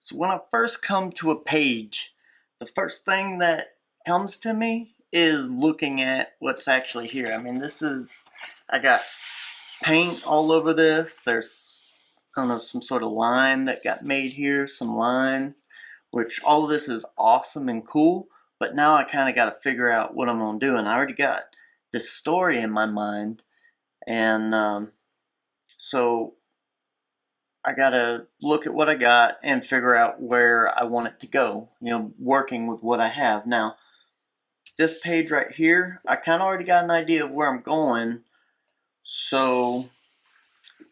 So when I first come to a page, the first thing that comes to me is looking at what's actually here. I mean, I got paint all over this. There's, I don't know, some sort of line that got made here, some lines, which all of this is awesome and cool, but now I kind of got to figure out what I'm going to do. And I already got this story in my mind, and so I gotta look at what I got and figure out where I want it to go, working with what I have. Now, this page right here, I kind of already got an idea of where I'm going, so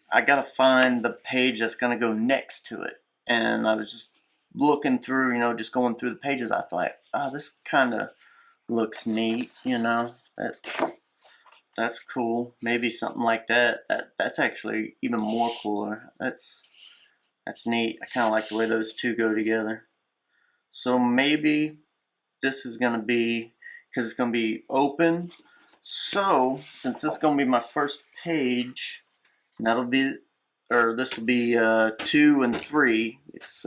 I gotta find the page that's gonna go next to it. And I was just looking through, just going through the pages. I thought, oh, this kind of looks neat, that's cool. Maybe something like that. That's actually even more cooler. That's neat. I kind of like the way those two go together. So maybe this is going to be, because it's going to be open. So since this is going to be my first page, and this will be 2 and 3. It's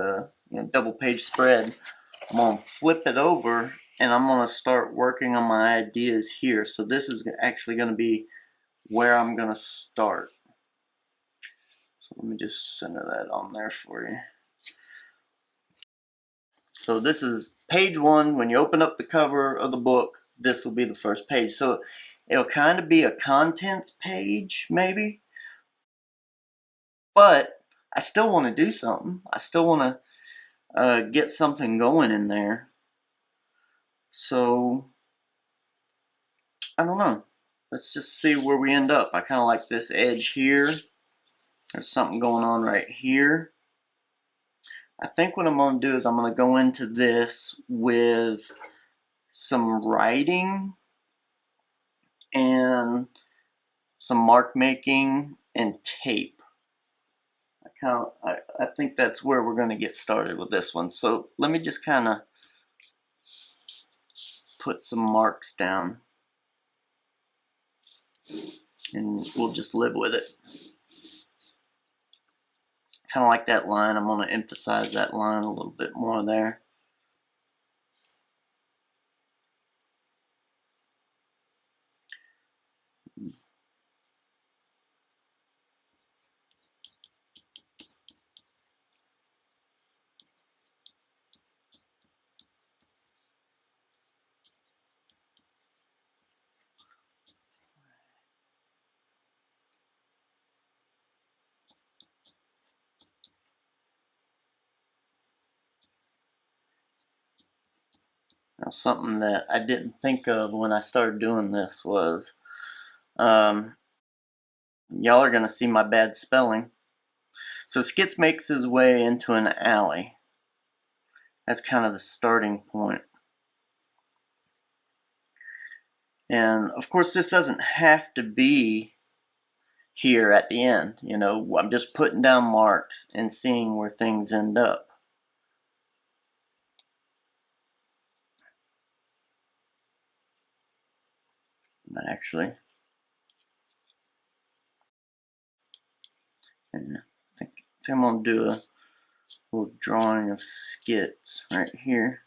double page spread. I'm going to flip it over and I'm going to start working on my ideas here. So this is actually going to be where I'm going to start. So let me just center that on there for you. So this is page 1. When you open up the cover of the book, this will be the first page. So it'll kind of be a contents page, maybe. But I still want to do something. I still want to get something going in there. So, I don't know. Let's just see where we end up. I kind of like this edge here. There's something going on right here. I think what I'm going to do is I'm going to go into this with some writing and some mark making and tape. I think that's where we're going to get started with this one. So let me just kind of put some marks down and we'll just live with it. Kind of like that line. I'm going to emphasize that line a little bit more there. Now, something that I didn't think of when I started doing this was, y'all are going to see my bad spelling. So Skits makes his way into an alley. That's kind of the starting point. And of course this doesn't have to be here at the end. I'm just putting down marks and seeing where things end up. But actually, I think I'm going to do a little drawing of Skits right here.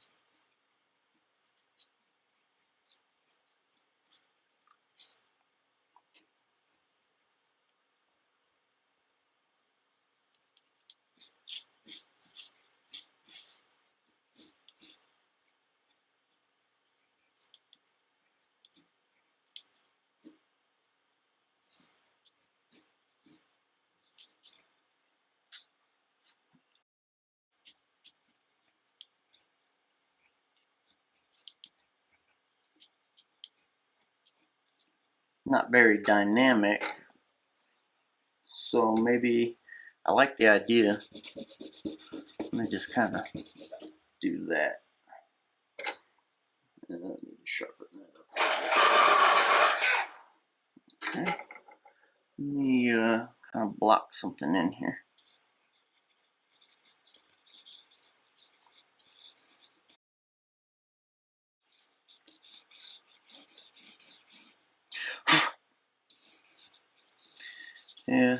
Not very dynamic, so maybe I like the idea. Let me just kind of do that. And let me sharpen that up. Okay. Let me kind of block something in here. Yeah,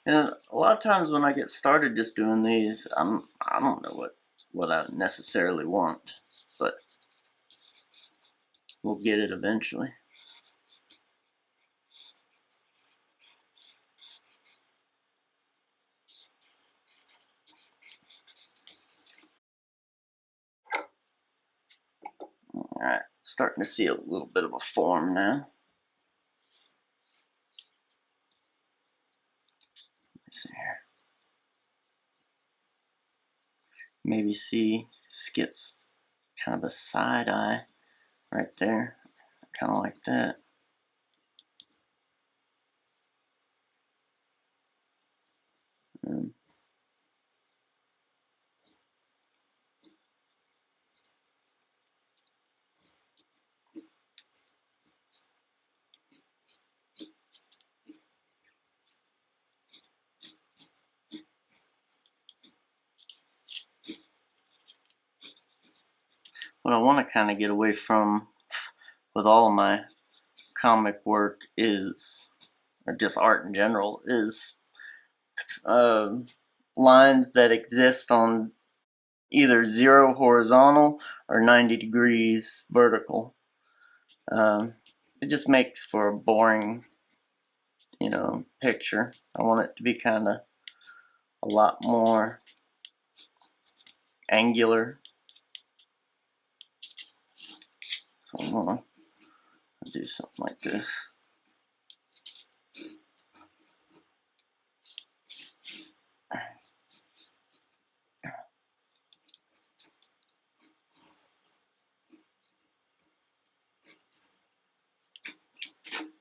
And a lot of times when I get started just doing these, I don't know what I necessarily want, but we'll get it eventually. Alright, starting to see a little bit of a form now. Let's see here. Maybe see Skits kind of a side eye right there. Kind of like that. What I want to kind of get away from with all of my comic work is, or just art in general, is lines that exist on either 0 horizontal or 90 degrees vertical. It just makes for a boring, picture. I want it to be kind of a lot more angular. So I'm gonna do something like this.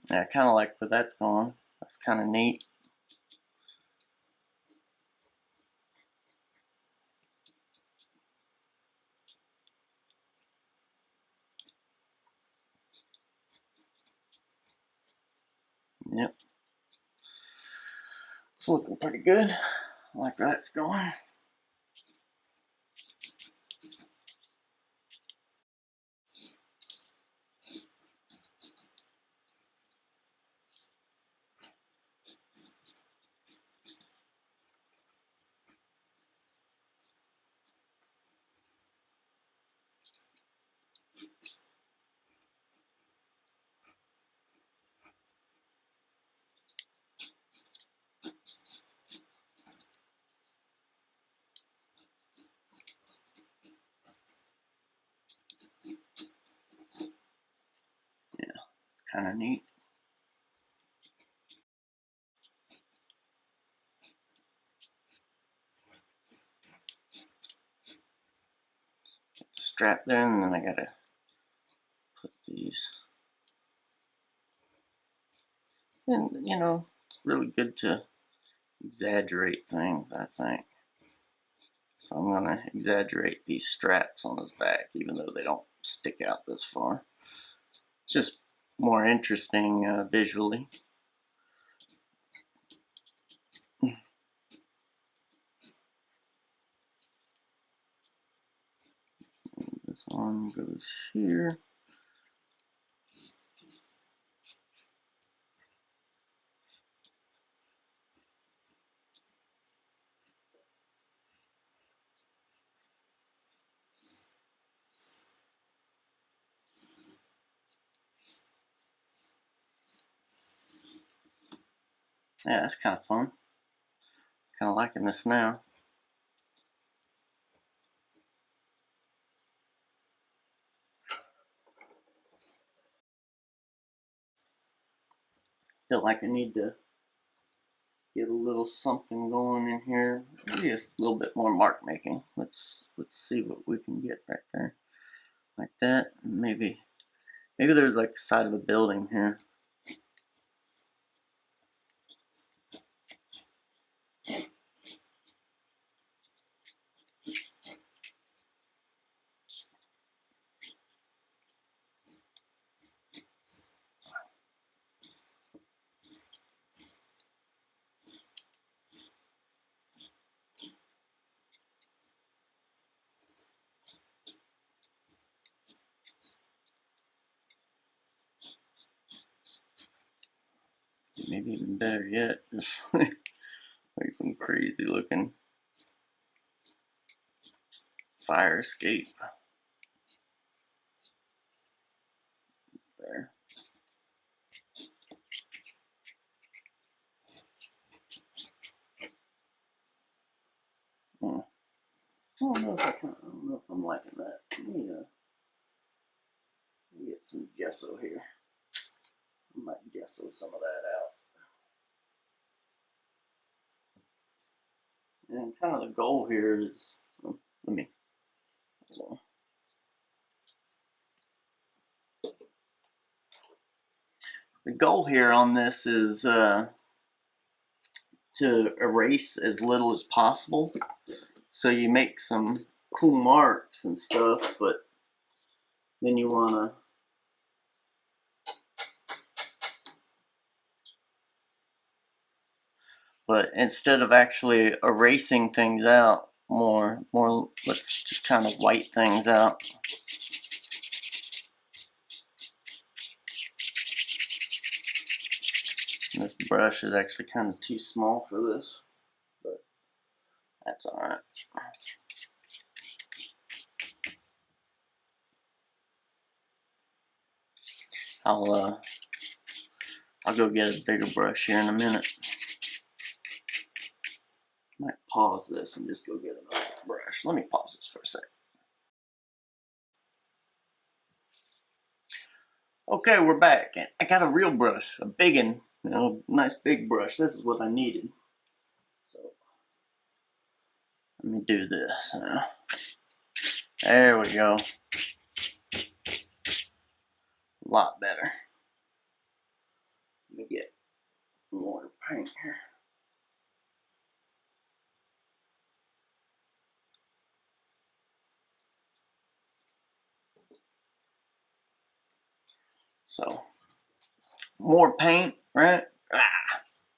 Yeah, I kind of like where that's going. That's kind of neat. Yep. It's looking pretty good. I like where that's going. Yeah, it's kind of neat. Get the strap there, and then I gotta put these. And it's really good to exaggerate things, I think. So I'm gonna exaggerate these straps on his back, even though they don't stick out this far. It's just more interesting visually. This arm goes here. Yeah, that's kind of fun. Kind of liking this now. Feel like I need to get a little something going in here. Maybe a little bit more mark making. Let's see what we can get right there. Like that. Maybe there's like the side of a building here. Maybe even better yet. Like some crazy looking fire escape there. I don't know if I'm liking that. Let me get some gesso here. I might gesso some of that out. And kind of the goal here is, let me, so. The goal here on this is to erase as little as possible. So you make some cool marks and stuff, but then you want to but instead of actually erasing things out more let's just kind of white things out. And this brush is actually kind of too small for this, but that's all right. I'll go get a bigger brush here in a minute. I might pause this and just go get another brush. Let me pause this for a second. Okay, we're back. I got a real brush, a big one, you know, nice big brush. This is what I needed. So let me do this now. There we go. A lot better. Let me get more paint here. So, more paint, right?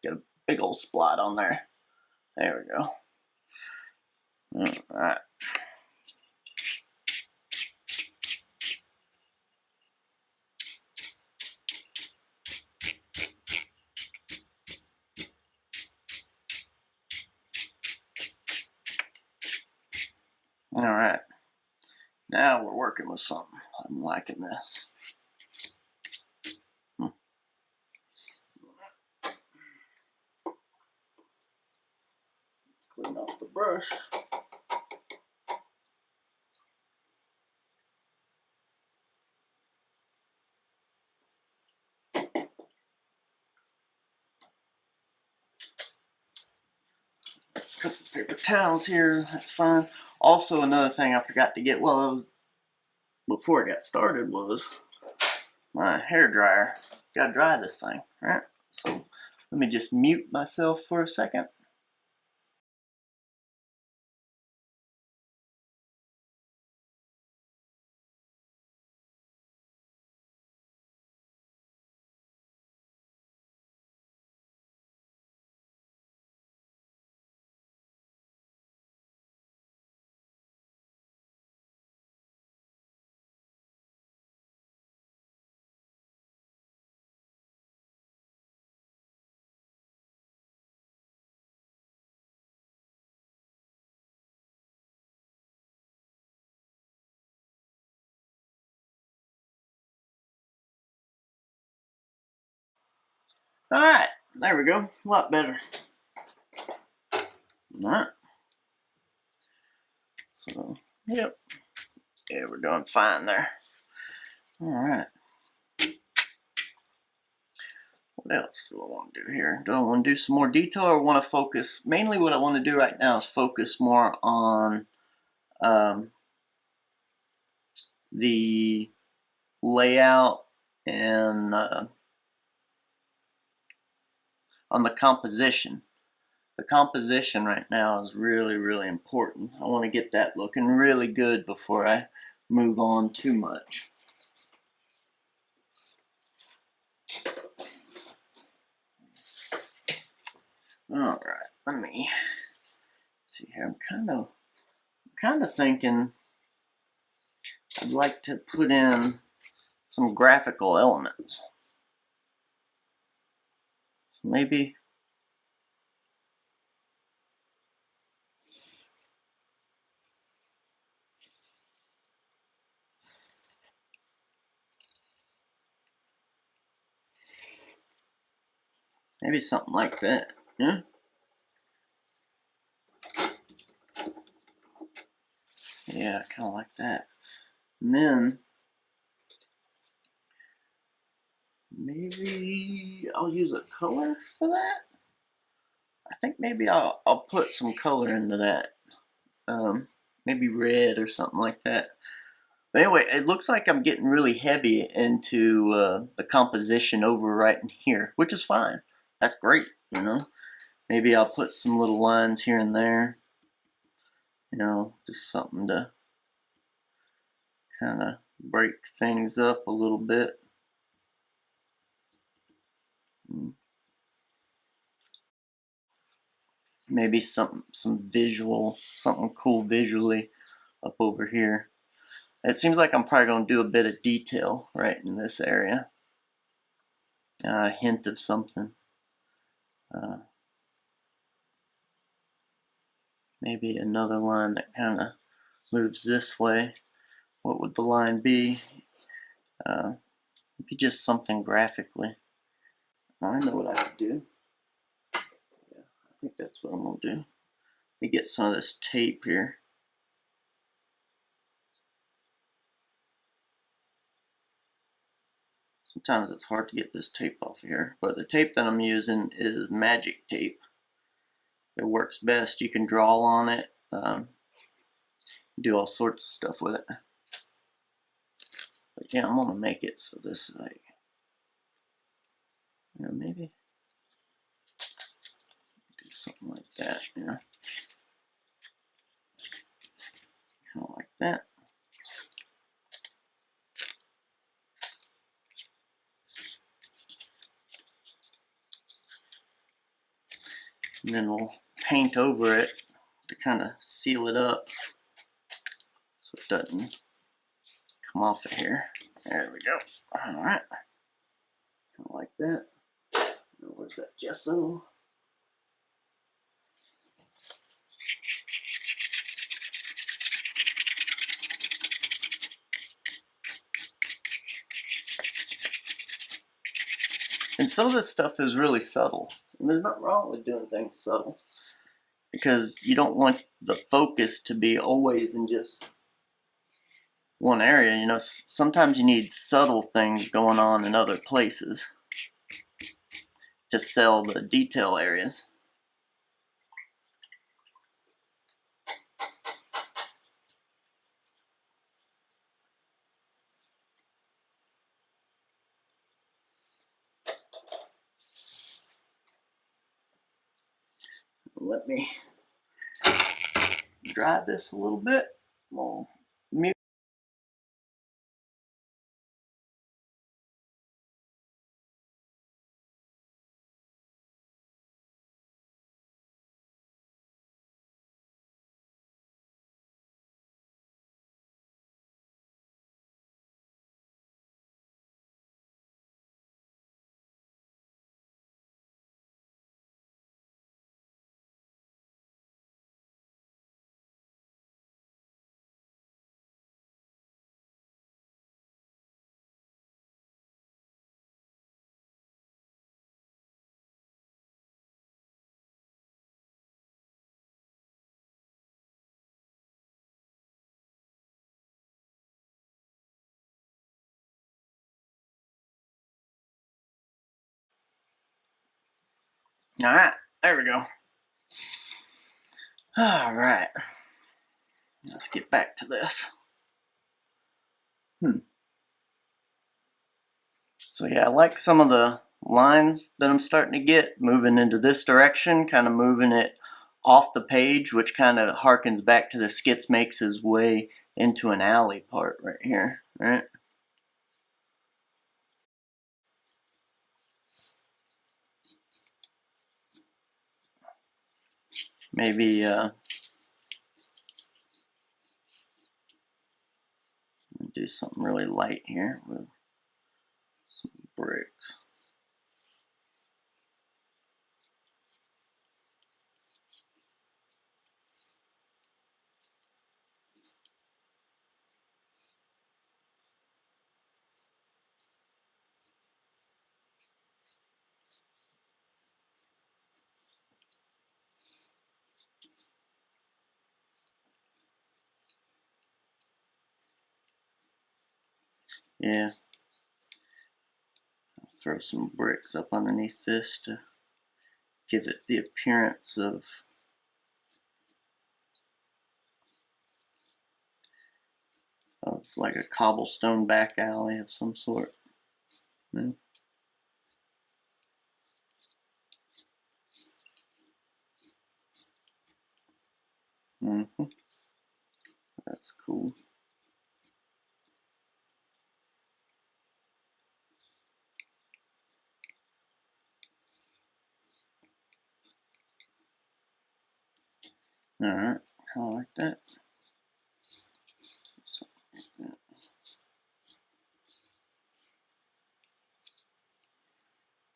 Get a big old splot on there. There we go. Alright. Alright. Now we're working with something. I'm liking this. Clean off the brush. Couple paper towels here, that's fine. Also, another thing I forgot to get, before I got started, was my hair dryer. Gotta dry this thing, right? So let me just mute myself for a second. Alright, there we go. A lot better. Alright. So, yep. Yeah, we're doing fine there. Alright. What else do I want to do here? Do I want to do some more detail, or want to focus? Mainly what I want to do right now is focus more on the layout and on the composition. The composition right now is really, really important. I want to get that looking really good before I move on too much. Alright, let me see here. I'm kind of thinking I'd like to put in some graphical elements. Maybe Maybe something like that. Yeah. Yeah, kind of like that. And then maybe I'll use a color for that. I think maybe I'll put some color into that. Maybe red or something like that. But anyway, it looks like I'm getting really heavy into the composition over right in here, which is fine. That's great, you know. Maybe I'll put some little lines here and there. You know, just something to kind of break things up a little bit. Maybe some visual, something cool visually up over here. It seems like I'm probably going to do a bit of detail right in this area. A hint of something. Maybe another line that kind of moves this way. What would the line be? Maybe just something graphically. I know what I could do. Yeah, I think that's what I'm going to do. Let me get some of this tape here. Sometimes it's hard to get this tape off here, but the tape that I'm using is magic tape. It works best. You can draw on it, do all sorts of stuff with it. But yeah, I'm gonna make it so this is like, you know, maybe do something like that, you know, kind of like that. And then we'll paint over it to kind of seal it up so it doesn't come off of here. There we go. All right, kind of like that. Where's that gesso? And some of this stuff is really subtle. And there's nothing wrong with doing things subtle, because you don't want the focus to be always in just one area. You know, sometimes you need subtle things going on in other places to sell the detail areas. Let me dry this a little bit. We'll mute. All right, there we go. All right, let's get back to this. So yeah, I like some of the lines that I'm starting to get moving into this direction, kind of moving it off the page, which kind of harkens back to the Skits makes his way into an alley part right here, right? Maybe do something really light here with some bricks. Yeah. I'll throw some bricks up underneath this to give it the appearance of like a cobblestone back alley of some sort. Yeah. That's cool. Alright, kind of like that.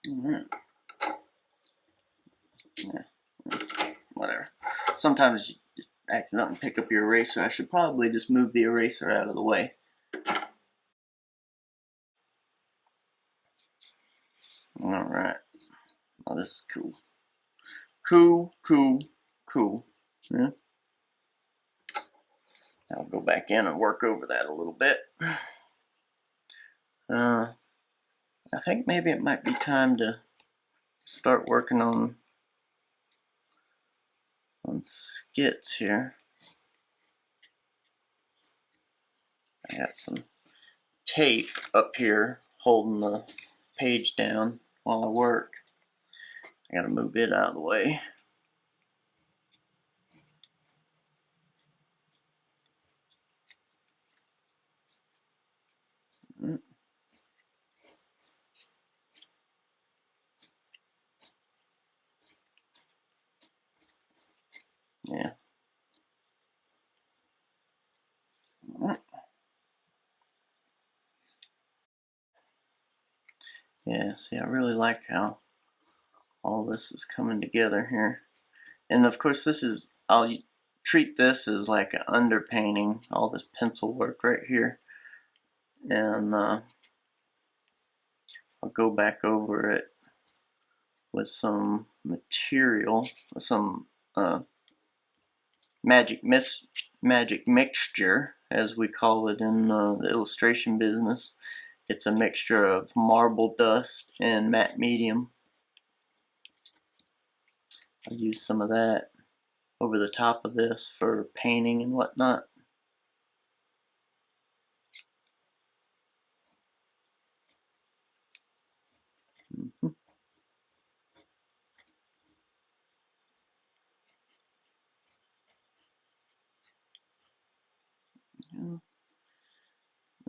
Alright. Yeah. Whatever. Sometimes you accidentally pick up your eraser. I should probably just move the eraser out of the way. Alright. Oh, this is cool. Cool. Yeah. I'll go back in and work over that a little bit. I think maybe it might be time to start working on skits here. I got some tape up here holding the page down while I work. I gotta move it out of the way. Yeah. Yeah, see, I really like how all this is coming together here. And of course, I'll treat this as like an underpainting, all this pencil work right here. And I'll go back over it with some material, with some magic mixture, as we call it in the illustration business. It's a mixture of marble dust and matte medium. I'll use some of that over the top of this for painting and whatnot.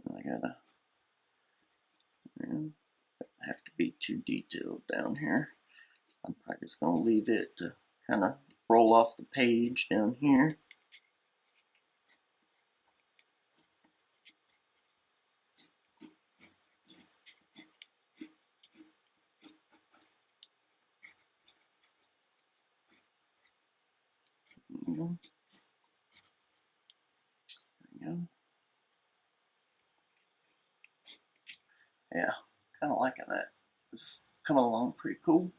I gotta have to be too detailed down here. I'm probably just gonna leave it to kind of roll off the page down here. There we go. Yeah, kind of liking that. It's coming along pretty cool.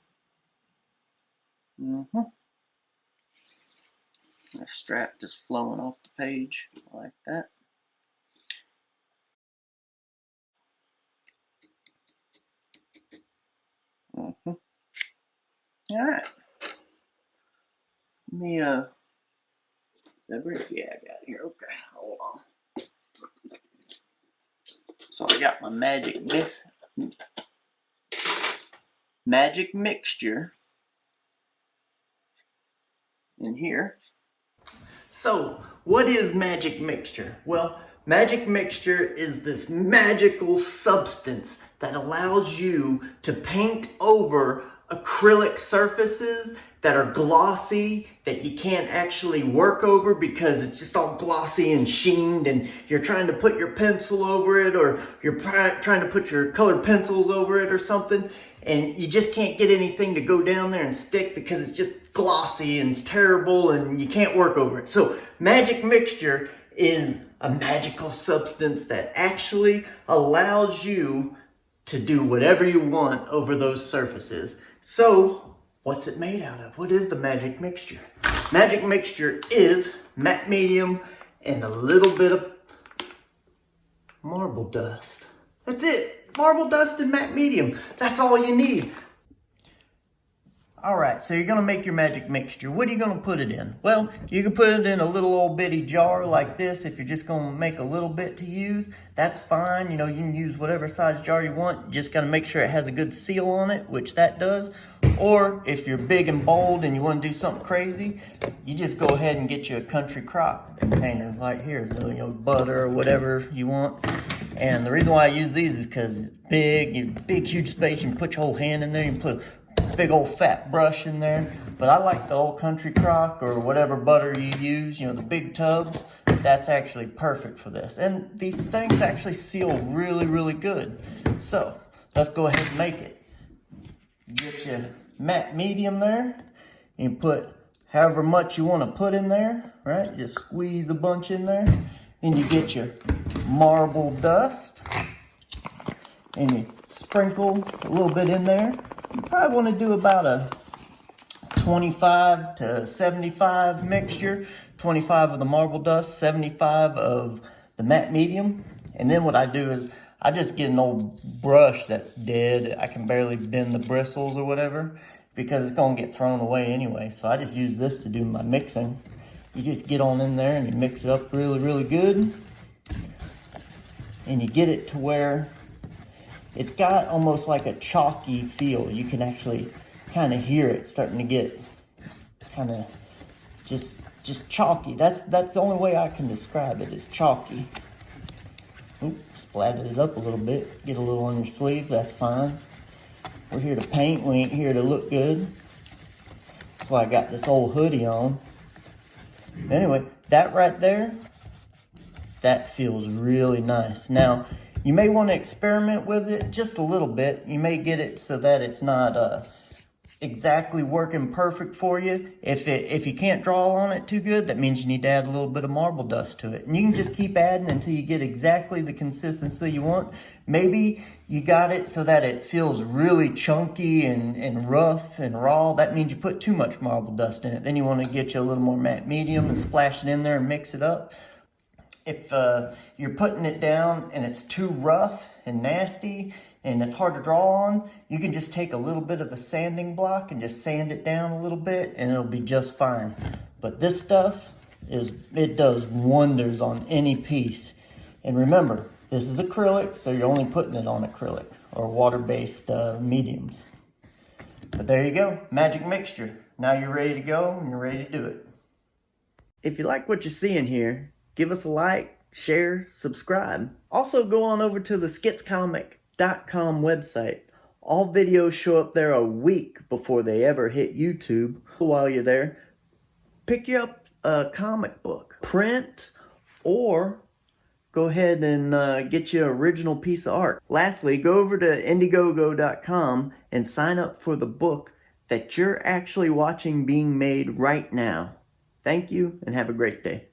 The strap just flowing off the page like that. All right. Let me yeah, I got it here. Okay, hold on. So I got my magic mixture in here. So, what is magic mixture? Well, magic mixture is this magical substance that allows you to paint over acrylic surfaces that are glossy, that you can't actually work over because it's just all glossy and sheened, and you're trying to put your pencil over it, or you're trying to put your colored pencils over it or something, and you just can't get anything to go down there and stick because it's just glossy and terrible and you can't work over it. So magic mixture is a magical substance that actually allows you to do whatever you want over those surfaces. So what's it made out of? What is the magic mixture? Magic mixture is matte medium and a little bit of marble dust. That's it. Marble dust and matte medium. That's all you need. Alright, so you're going to make your magic mixture. What are you going to put it in? Well, you can put it in a little old bitty jar like this if you're just going to make a little bit to use. That's fine. You know, you can use whatever size jar you want. You just got to make sure it has a good seal on it, which that does. Or if you're big and bold and you want to do something crazy, you just go ahead and get you a country crock container like here, you know, butter or whatever you want. And the reason why I use these is because it's big, huge space. You can put your whole hand in there. You can put big old fat brush in there, but I like the old country crock or whatever butter you use, you know, the big tubs. That's actually perfect for this, and these things actually seal really good. So let's go ahead and make it. Get your matte medium there, and put however much you want to put in there, right? Just squeeze a bunch in there. Then you get your marble dust and you sprinkle a little bit in there. You probably want to do about a 25 to 75 mixture. 25 of the marble dust, 75 of the matte medium. And then what I do is I just get an old brush that's dead. I can barely bend the bristles or whatever because it's going to get thrown away anyway. So I just use this to do my mixing. You just get on in there and you mix it up really good. And you get it to where it's got almost like a chalky feel. You can actually kind of hear it starting to get kind of just chalky. That's the only way I can describe it, is chalky. Oop, splattered it up a little bit. Get a little on your sleeve, that's fine. We're here to paint, we ain't here to look good. That's why I got this old hoodie on. Anyway, that right there, that feels really nice. Now, you may want to experiment with it just a little bit. You may get it so that it's not exactly working perfect for you. If you can't draw on it too good, that means you need to add a little bit of marble dust to it. And you can just keep adding until you get exactly the consistency you want. Maybe you got it so that it feels really chunky and rough and raw. That means you put too much marble dust in it. Then you want to get you a little more matte medium and splash it in there and mix it up. If you're putting it down and it's too rough and nasty and it's hard to draw on, you can just take a little bit of a sanding block and just sand it down a little bit and it'll be just fine. But this stuff, it does wonders on any piece. And remember, this is acrylic, so you're only putting it on acrylic or water-based mediums. But there you go, magic mixture. Now you're ready to go and you're ready to do it. If you like what you're seeing here, give us a like, share, subscribe. Also go on over to the skitscomic.com website. All videos show up there a week before they ever hit YouTube. While you're there, pick you up a comic book, print, or go ahead and get you an original piece of art. Lastly, go over to Indiegogo.com and sign up for the book that you're actually watching being made right now. Thank you and have a great day.